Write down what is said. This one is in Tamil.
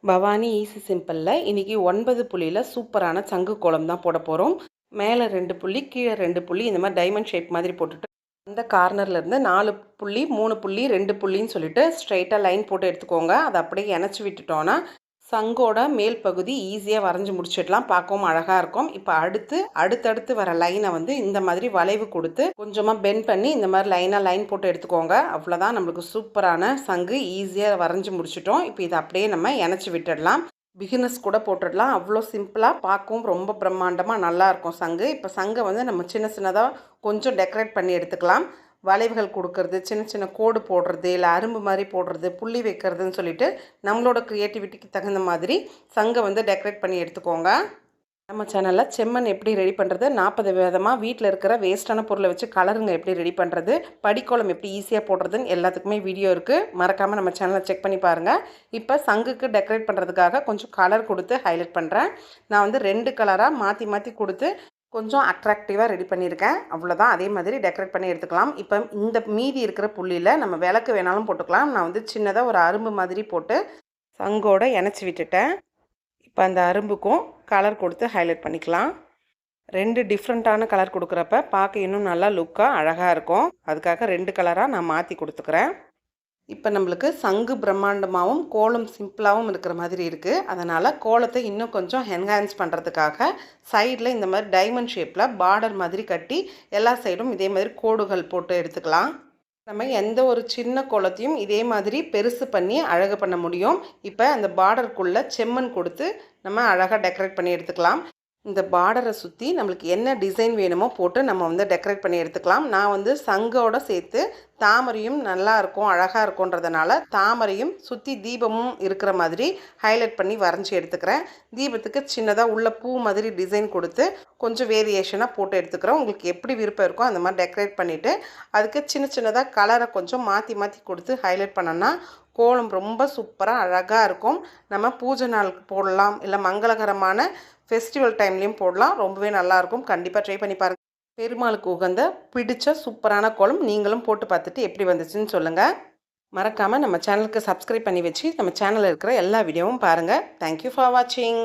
பவானி ஈஸி சிம்பிளில் இன்றைக்கி 9 புள்ளியில் சூப்பரான சங்கு கோலம் தான் போட போகிறோம். மேலே 2 புள்ளி, கீழே 2 புள்ளி, இந்த மாதிரி டைமண்ட் ஷேப் மாதிரி போட்டுட்டு அந்த கார்னர்லேருந்து 4 புள்ளி, 3 புள்ளி, 2 புள்ளின்னு சொல்லிட்டு ஸ்ட்ரைட்டாக லைன் போட்டு எடுத்துக்கோங்க. அதை அப்படியே இணைச்சி விட்டுட்டோன்னா சங்கோட மேல் பகுதி ஈஸியாக வரைஞ்சி முடிச்சிடலாம். பார்க்கவும் அழகாக இருக்கும். இப்போ அடுத்தடுத்து வர லைனை இந்த மாதிரி வளைவு கொடுத்து கொஞ்சமாக பெண்ட் பண்ணி இந்த மாதிரி லைன் போட்டு எடுத்துக்கோங்க. அவ்வளோதான், நம்மளுக்கு சூப்பரான சங்கு ஈஸியாக வரைஞ்சி முடிச்சிட்டோம். இப்போ இதை அப்படியே நம்ம இணைச்சி விட்டுடலாம். பிகினர்ஸ் கூட போட்டுடலாம். அவ்வளோ சிம்பிளாக, பார்க்கவும் ரொம்ப பிரம்மாண்டமாக நல்லாயிருக்கும் சங்கு. இப்போ சங்கை நம்ம சின்ன சின்னதாக கொஞ்சம் டெக்கரேட் பண்ணி எடுத்துக்கலாம். வளைவுகள் கொடுக்கறது, சின்ன சின்ன கோடு போடுறது, இல்லை அரும்பு மாதிரி போடுறது, புள்ளி வைக்கிறதுன்னு சொல்லிட்டு நம்மளோட க்ரியேட்டிவிட்டிக்கு தகுந்த மாதிரி சங்கை டெக்கரேட் பண்ணி எடுத்துக்கோங்க. நம்ம சேனலில் செம்மண் எப்படி ரெடி பண்ணுறது, 40 விதமாக வீட்டில் இருக்கிற வேஸ்ட்டான பொருளை வச்சு கலருங்க எப்படி ரெடி பண்ணுறது, படிக்கோலம் எப்படி ஈஸியாக போடுறதுன்னு எல்லாத்துக்குமே வீடியோ இருக்குது. மறக்காமல் நம்ம சேனலை செக் பண்ணி பாருங்கள். இப்போ சங்குக்கு டெக்கரேட் பண்ணுறதுக்காக கொஞ்சம் கலர் கொடுத்து ஹைலைட் பண்ணுறேன். நான் 2 கலராக மாற்றி மாற்றி கொடுத்து கொஞ்சம் அட்ராக்டிவாக ரெடி பண்ணியிருக்கேன். அவ்வளோதான், அதே மாதிரி டெக்கரேட் பண்ணி எடுத்துக்கலாம். இப்போ இந்த மீதி இருக்கிற புள்ளியில் நம்ம விளக்கு வேணாலும் போட்டுக்கலாம். நான் சின்னதாக ஒரு அரும்பு மாதிரி போட்டு சங்கோடு இணைச்சி விட்டுட்டேன். இப்போ அந்த அரும்புக்கும் கலர் கொடுத்து ஹைலைட் பண்ணிக்கலாம். 2 டிஃப்ரெண்ட்டான கலர் கொடுக்குறப்ப பார்க்க இன்னும் நல்லா லுக்காக அழகாக இருக்கும். அதுக்காக 2 கலராக நான் மாற்றி கொடுத்துக்கிறேன். இப்போ நம்மளுக்கு சங்கு பிரம்மாண்டமாகவும் கோலம் சிம்பிளாகவும் இருக்கிற மாதிரி இருக்குது. அதனால் கோலத்தை இன்னும் கொஞ்சம் என்ஹான்ஸ் பண்ணுறதுக்காக சைடில் இந்த மாதிரி டைமண்ட் ஷேப்பில் பார்டர் மாதிரி கட்டி எல்லா சைடும் இதே மாதிரி கோடுகள் போட்டு எடுத்துக்கலாம். நம்ம எந்த ஒரு சின்ன கோலத்தையும் இதே மாதிரி பெருசு பண்ணி அழகு பண்ண முடியும். இப்போ அந்த பார்டருக்குள்ளே செம்மண் கொடுத்து நம்ம அழகாக டெக்கரேட் பண்ணி எடுத்துக்கலாம். இந்த பார்டரை சுற்றி நம்மளுக்கு என்ன டிசைன் வேணுமோ போட்டு நம்ம டெக்கரேட் பண்ணி எடுத்துக்கலாம். நான் சங்கோட சேர்த்து தாமரையும் நல்லா இருக்கும், அழகாக இருக்குன்றதுனால தாமரையும் சுற்றி தீபமும் இருக்கிற மாதிரி ஹைலைட் பண்ணி வரைஞ்சி எடுத்துக்கிறேன். தீபத்துக்கு சின்னதாக உள்ள பூ மாதிரி டிசைன் கொடுத்து கொஞ்சம் வேரியேஷனாக போட்டு எடுத்துக்கிறேன். உங்களுக்கு எப்படி விருப்பம் இருக்கோ அந்த மாதிரி டெக்கரேட் பண்ணிவிட்டு அதுக்கு சின்ன சின்னதாக கலரை கொஞ்சம் மாற்றி மாற்றி கொடுத்து ஹைலைட் பண்ணோன்னா கோலம் ரொம்ப சூப்பராக அழகாக இருக்கும். நம்ம பூஜை நாளுக்கு போடலாம், இல்லை மங்களகரமான ஃபெஸ்டிவல் டைம்லேயும் போடலாம். ரொம்பவே நல்லாயிருக்கும். கண்டிப்பாக ட்ரை பண்ணி பாருங்கள். பெருமாளுக்கு உகந்த பிடிச்ச சூப்பரான கோலம் நீங்களும் போட்டு பார்த்துட்டு எப்படி வந்துச்சுன்னு சொல்லுங்கள். மறக்காமல் நம்ம சேனலுக்கு சப்ஸ்கிரைப் பண்ணி வச்சு நம்ம சேனலில் இருக்கிற எல்லா வீடியோவும் பாருங்கள். தேங்க்யூ ஃபார் வாட்சிங்.